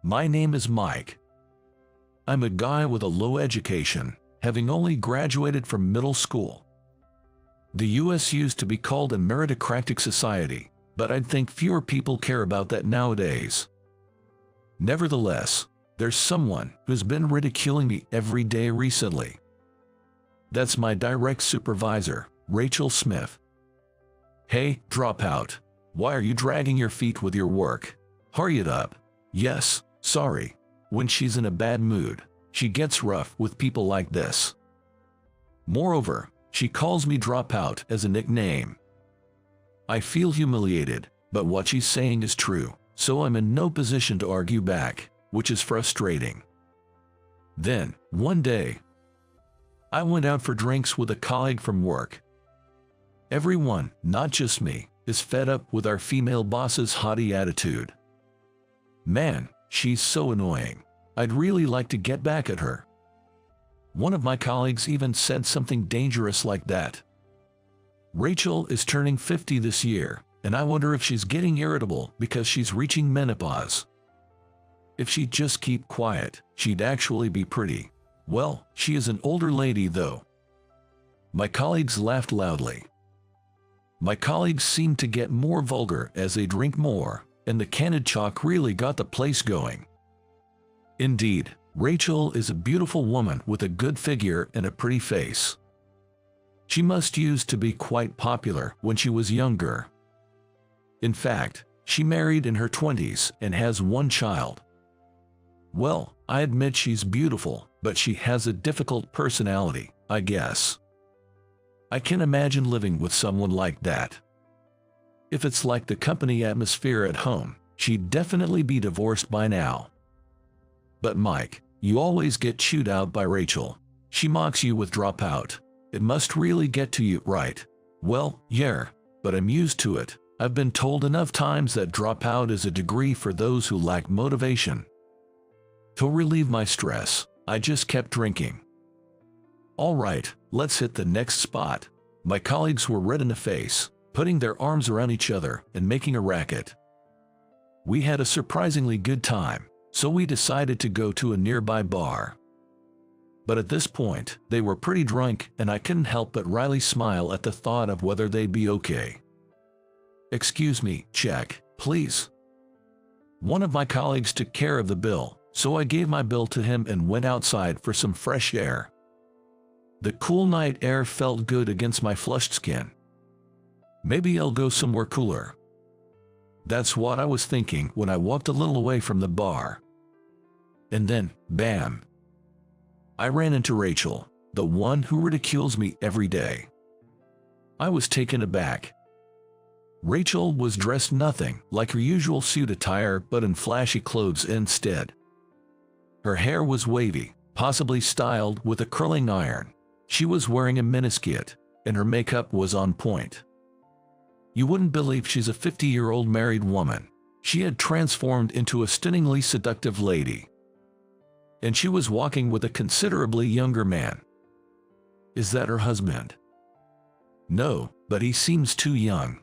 My name is Mike. I'm a guy with a low education, having only graduated from middle school. The US used to be called a meritocratic society, but I'd think fewer people care about that nowadays. Nevertheless, there's someone who's been ridiculing me every day recently. That's my direct supervisor, Rachel Smith. Hey, dropout. Why are you dragging your feet with your work? Hurry it up. Yes, sorry. When she's in a bad mood, she gets rough with people like this. Moreover, she calls me dropout as a nickname. I feel humiliated, but what she's saying is true, so I'm in no position to argue back, which is frustrating. Then, one day, I went out for drinks with a colleague from work. Everyone, not just me, is fed up with our female boss's haughty attitude. Man, she's so annoying. I'd really like to get back at her. One of my colleagues even said something dangerous like that. Rachel is turning 50 this year, and I wonder if she's getting irritable because she's reaching menopause. If she'd just keep quiet, she'd actually be pretty. Well, she is an older lady though. My colleagues laughed loudly. My colleagues seemed to get more vulgar as they drink more, and the candid chalk really got the place going. Indeed, Rachel is a beautiful woman with a good figure and a pretty face. She must used to be quite popular when she was younger. In fact, she married in her 20s and has one child. Well, I admit she's beautiful, but she has a difficult personality, I guess. I can imagine living with someone like that. If it's like the company atmosphere at home, she'd definitely be divorced by now. But Mike, you always get chewed out by Rachel. She mocks you with dropout. It must really get to you, right? Well, yeah, but I'm used to it. I've been told enough times that dropout is a degree for those who lack motivation. To relieve my stress, I just kept drinking. All right, let's hit the next spot. My colleagues were red in the face, putting their arms around each other and making a racket. We had a surprisingly good time, so we decided to go to a nearby bar. But at this point, they were pretty drunk and I couldn't help but wryly smile at the thought of whether they'd be okay. Excuse me, check, please. One of my colleagues took care of the bill, so I gave my bill to him and went outside for some fresh air. The cool night air felt good against my flushed skin. Maybe I'll go somewhere cooler. That's what I was thinking when I walked a little away from the bar. And then, bam! I ran into Rachel, the one who ridicules me every day. I was taken aback. Rachel was dressed nothing like her usual suit attire but in flashy clothes instead. Her hair was wavy, possibly styled with a curling iron. She was wearing a miniskirt, and her makeup was on point. You wouldn't believe she's a 50-year-old married woman. She had transformed into a stunningly seductive lady. And she was walking with a considerably younger man. Is that her husband? No, but he seems too young.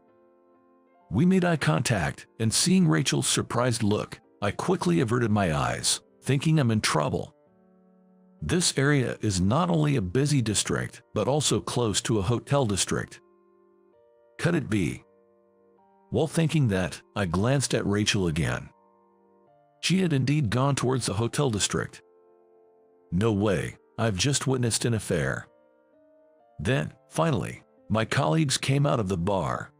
We made eye contact, and seeing Rachel's surprised look, I quickly averted my eyes, thinking I'm in trouble. This area is not only a busy district, but also close to a hotel district. Could it be? While thinking that, I glanced at Rachel again. She had indeed gone towards the hotel district. No way, I've just witnessed an affair. Then, finally, my colleagues came out of the bar.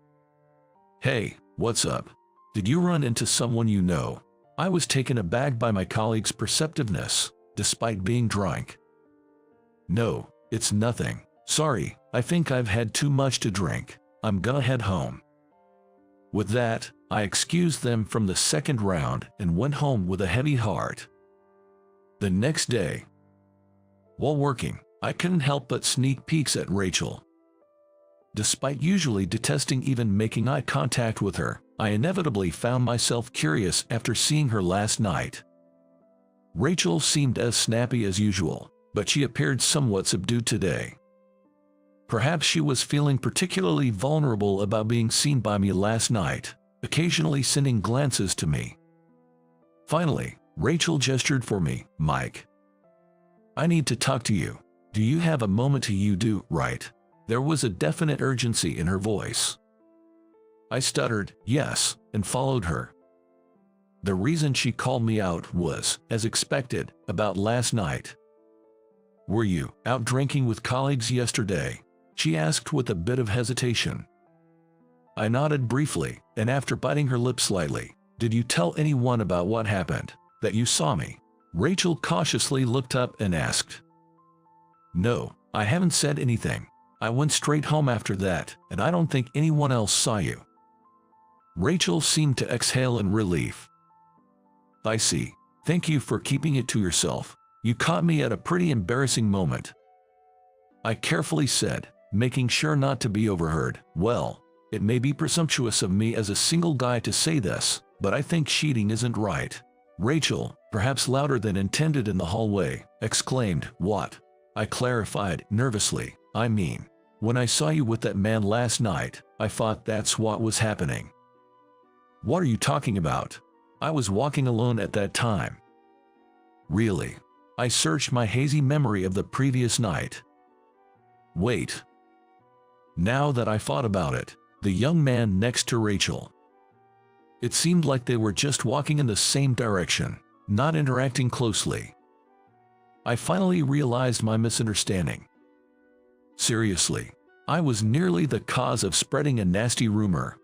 Hey, what's up? Did you run into someone you know? I was taken aback by my colleagues' perceptiveness, despite being drunk. No, it's nothing. Sorry, I think I've had too much to drink. I'm gonna head home. With that, I excused them from the second round and went home with a heavy heart. The next day, while working, I couldn't help but sneak peeks at Rachel. Despite usually detesting even making eye contact with her, I inevitably found myself curious after seeing her last night. Rachel seemed as snappy as usual, but she appeared somewhat subdued today. Perhaps she was feeling particularly vulnerable about being seen by me last night, occasionally sending glances to me. Finally, Rachel gestured for me. Mike, I need to talk to you. Do you have a moment to you do, right? There was a definite urgency in her voice. I stuttered, yes, and followed her. The reason she called me out was, as expected, about last night. Were you out drinking with colleagues yesterday? She asked with a bit of hesitation. I nodded briefly, and after biting her lip slightly, did you tell anyone about what happened, that you saw me? Rachel cautiously looked up and asked. No, I haven't said anything. I went straight home after that, and I don't think anyone else saw you. Rachel seemed to exhale in relief. I see. Thank you for keeping it to yourself. You caught me at a pretty embarrassing moment. I carefully said, making sure not to be overheard. Well, it may be presumptuous of me as a single guy to say this, but I think cheating isn't right. Rachel, perhaps louder than intended in the hallway, exclaimed, What? I clarified, nervously, I mean, when I saw you with that man last night, I thought that's what was happening. What are you talking about? I was walking alone at that time. Really? I searched my hazy memory of the previous night. Wait. Now that I thought about it, the young man next to Rachel. It seemed like they were just walking in the same direction, not interacting closely. I finally realized my misunderstanding. Seriously, I was nearly the cause of spreading a nasty rumor.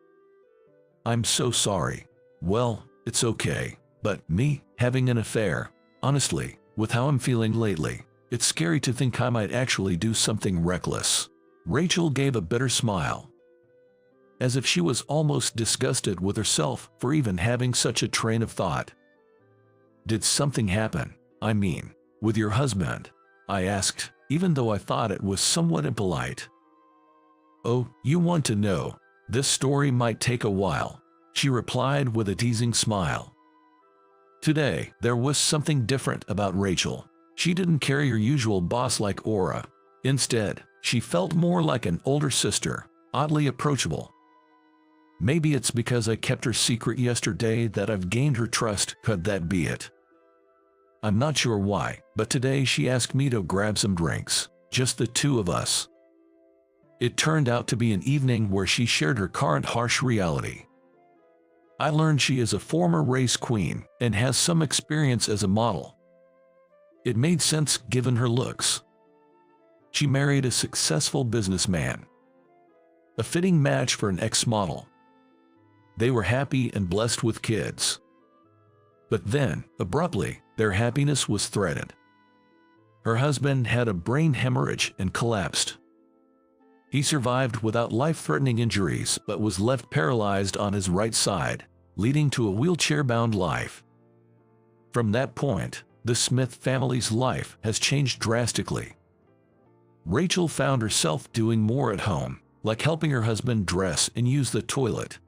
I'm so sorry. Well, it's okay, but me, having an affair, honestly, with how I'm feeling lately, it's scary to think I might actually do something reckless. Rachel gave a bitter smile, as if she was almost disgusted with herself for even having such a train of thought. Did something happen? I mean, with your husband? I asked, even though I thought it was somewhat impolite. Oh, you want to know? This story might take a while, she replied with a teasing smile. Today, there was something different about Rachel. She didn't carry her usual boss-like aura. Instead, she felt more like an older sister, oddly approachable. Maybe it's because I kept her secret yesterday that I've gained her trust, could that be it? I'm not sure why, but today she asked me to grab some drinks, just the two of us. It turned out to be an evening where she shared her current harsh reality. I learned she is a former race queen and has some experience as a model. It made sense given her looks. She married a successful businessman, a fitting match for an ex-model. They were happy and blessed with kids. But then, abruptly, their happiness was threatened. Her husband had a brain hemorrhage and collapsed. He survived without life-threatening injuries but was left paralyzed on his right side, leading to a wheelchair-bound life. From that point, the Smith family's life has changed drastically. Rachel found herself doing more at home, like helping her husband dress and use the toilet.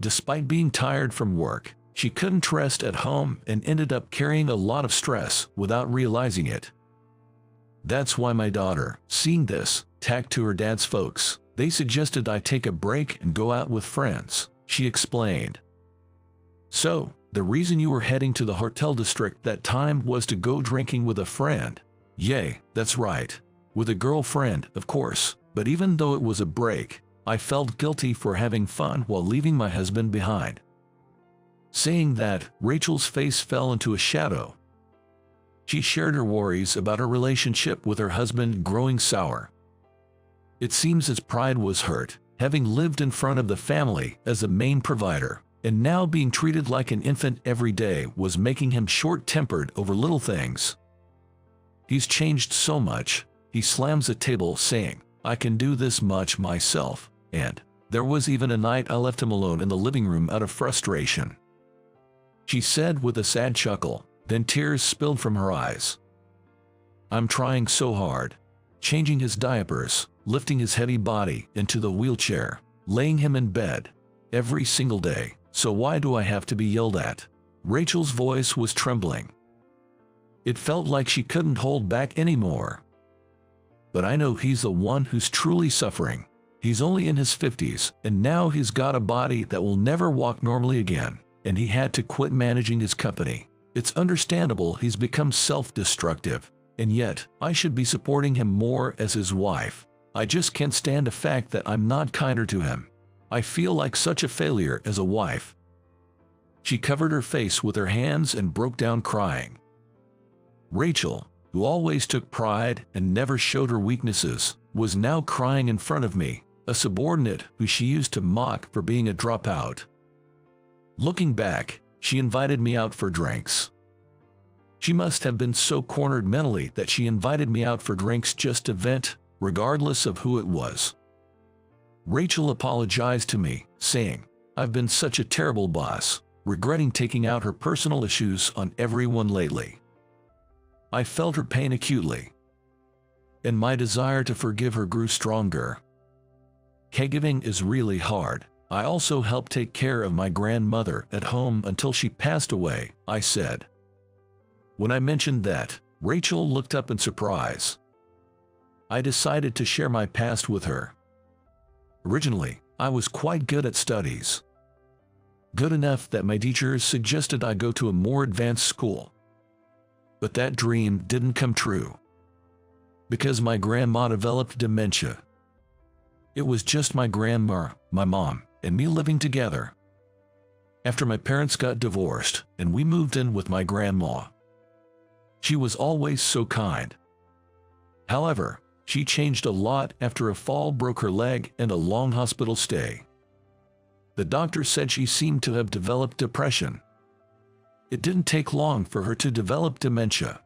Despite being tired from work, she couldn't rest at home and ended up carrying a lot of stress without realizing it. That's why my daughter, seeing this, tacked to her dad's folks. They suggested I take a break and go out with friends, she explained. So, the reason you were heading to the hotel district that time was to go drinking with a friend? Yay, that's right. With a girlfriend, of course, but even though it was a break, I felt guilty for having fun while leaving my husband behind. Saying that, Rachel's face fell into a shadow. She shared her worries about her relationship with her husband growing sour. It seems his pride was hurt, having lived in front of the family as the main provider, and now being treated like an infant every day was making him short-tempered over little things. He's changed so much, he slams the table saying, I can do this much myself, and there was even a night I left him alone in the living room out of frustration. She said with a sad chuckle, then tears spilled from her eyes. I'm trying so hard, changing his diapers, lifting his heavy body into the wheelchair, laying him in bed, every single day, so why do I have to be yelled at? Rachel's voice was trembling. It felt like she couldn't hold back anymore. But I know he's the one who's truly suffering. He's only in his 50s, and now he's got a body that will never walk normally again, and he had to quit managing his company. It's understandable he's become self-destructive, and yet I should be supporting him more as his wife. I just can't stand the fact that I'm not kinder to him. I feel like such a failure as a wife." She covered her face with her hands and broke down crying. Rachel, who always took pride and never showed her weaknesses, was now crying in front of me, a subordinate who she used to mock for being a dropout. Looking back, she invited me out for drinks. She must have been so cornered mentally that she invited me out for drinks just to vent, regardless of who it was. Rachel apologized to me, saying, "I've been such a terrible boss," regretting taking out her personal issues on everyone lately. I felt her pain acutely, and my desire to forgive her grew stronger. Caregiving is really hard. I also helped take care of my grandmother at home until she passed away, I said. When I mentioned that, Rachel looked up in surprise. I decided to share my past with her. Originally, I was quite good at studies. Good enough that my teachers suggested I go to a more advanced school. But that dream didn't come true, because my grandma developed dementia. It was just my grandma, my mom, and me living together. After my parents got divorced and we moved in with my grandma. She was always so kind. However, she changed a lot after a fall broke her leg and a long hospital stay. The doctor said she seemed to have developed depression. It didn't take long for her to develop dementia.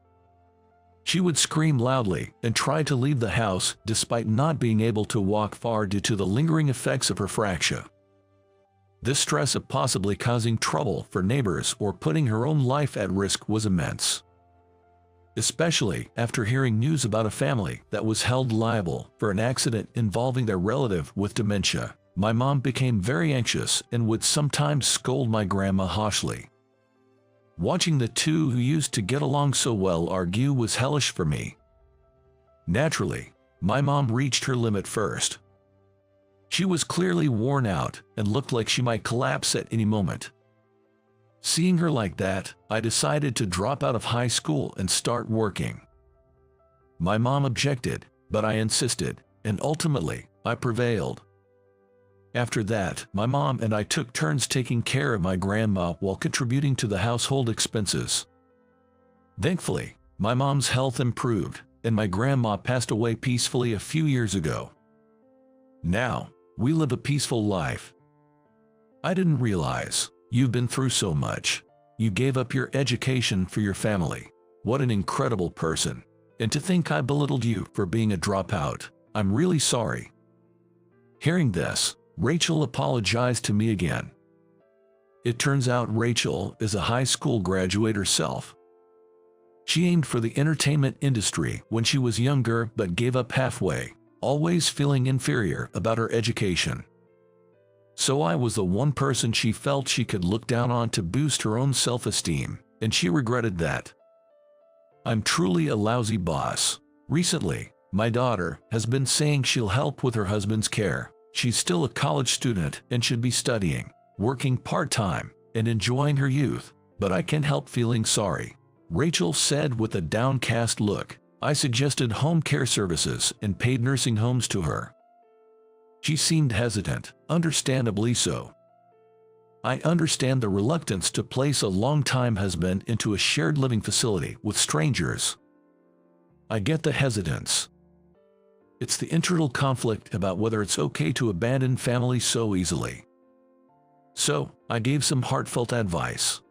She would scream loudly and try to leave the house despite not being able to walk far due to the lingering effects of her fracture. This stress of possibly causing trouble for neighbors or putting her own life at risk was immense. Especially after hearing news about a family that was held liable for an accident involving their relative with dementia, my mom became very anxious and would sometimes scold my grandma harshly. Watching the two who used to get along so well argue was hellish for me. Naturally, my mom reached her limit first. She was clearly worn out and looked like she might collapse at any moment. Seeing her like that, I decided to drop out of high school and start working. My mom objected, but I insisted, and ultimately, I prevailed. After that, my mom and I took turns taking care of my grandma while contributing to the household expenses. Thankfully, my mom's health improved, and my grandma passed away peacefully a few years ago. Now, we live a peaceful life. I didn't realize you've been through so much. You gave up your education for your family. What an incredible person. And to think I belittled you for being a dropout. I'm really sorry." Hearing this, Rachel apologized to me again. It turns out Rachel is a high school graduate herself. She aimed for the entertainment industry when she was younger but gave up halfway, always feeling inferior about her education. So I was the one person she felt she could look down on to boost her own self-esteem, and she regretted that. I'm truly a lousy boss. Recently, my daughter has been saying she'll help with her husband's care. She's still a college student and should be studying, working part-time, and enjoying her youth, but I can't help feeling sorry," Rachel said with a downcast look. I suggested home care services and paid nursing homes to her. She seemed hesitant, understandably so. I understand the reluctance to place a long-time husband into a shared living facility with strangers. I get the hesitance. It's the internal conflict about whether it's okay to abandon family so easily. So, I gave some heartfelt advice.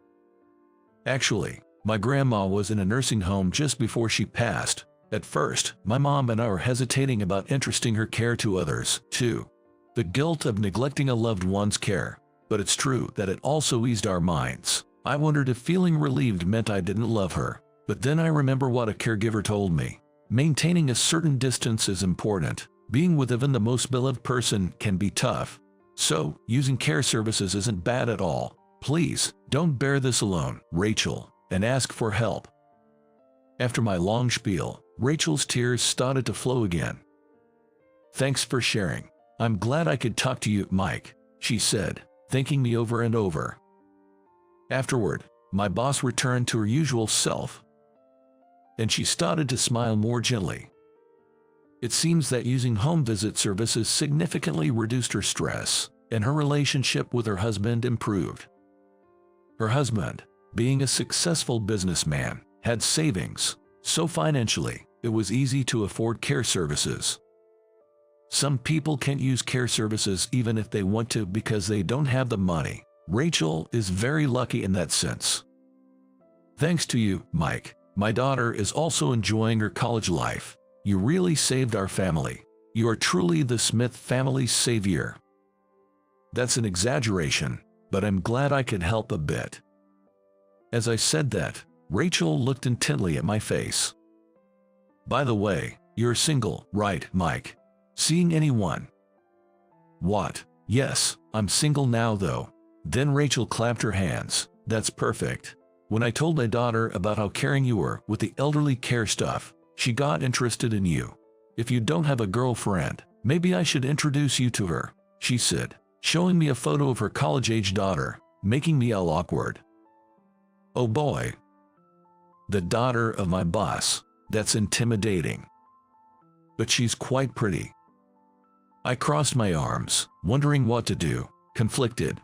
Actually, my grandma was in a nursing home just before she passed. At first, my mom and I were hesitating about entrusting her care to others, too. The guilt of neglecting a loved one's care. But it's true that it also eased our minds. I wondered if feeling relieved meant I didn't love her. But then I remember what a caregiver told me. Maintaining a certain distance is important. Being with even the most beloved person can be tough. So, using care services isn't bad at all. Please, don't bear this alone, Rachel, and ask for help. After my long spiel, Rachel's tears started to flow again. "Thanks for sharing. I'm glad I could talk to you, Mike," she said, thanking me over and over. Afterward, My boss returned to her usual self, and she started to smile more gently. It seems that using home visit services significantly reduced her stress, and her relationship with her husband improved. Her husband, being a successful businessman, had savings, so financially, it was easy to afford care services. Some people can't use care services even if they want to because they don't have the money. Rachel is very lucky in that sense. Thanks to you, Mike, my daughter is also enjoying her college life. You really saved our family. You are truly the Smith family's savior. That's an exaggeration, but I'm glad I could help a bit. As I said that, Rachel looked intently at my face. By the way, you're single, right, Mike? Seeing anyone? What? Yes, I'm single now though. Then Rachel clapped her hands. That's perfect. When I told my daughter about how caring you were with the elderly care stuff, she got interested in you. If you don't have a girlfriend, maybe I should introduce you to her, she said, showing me a photo of her college-age daughter, making me all awkward. Oh boy. The daughter of my boss. That's intimidating. But she's quite pretty. I crossed my arms, wondering what to do, conflicted.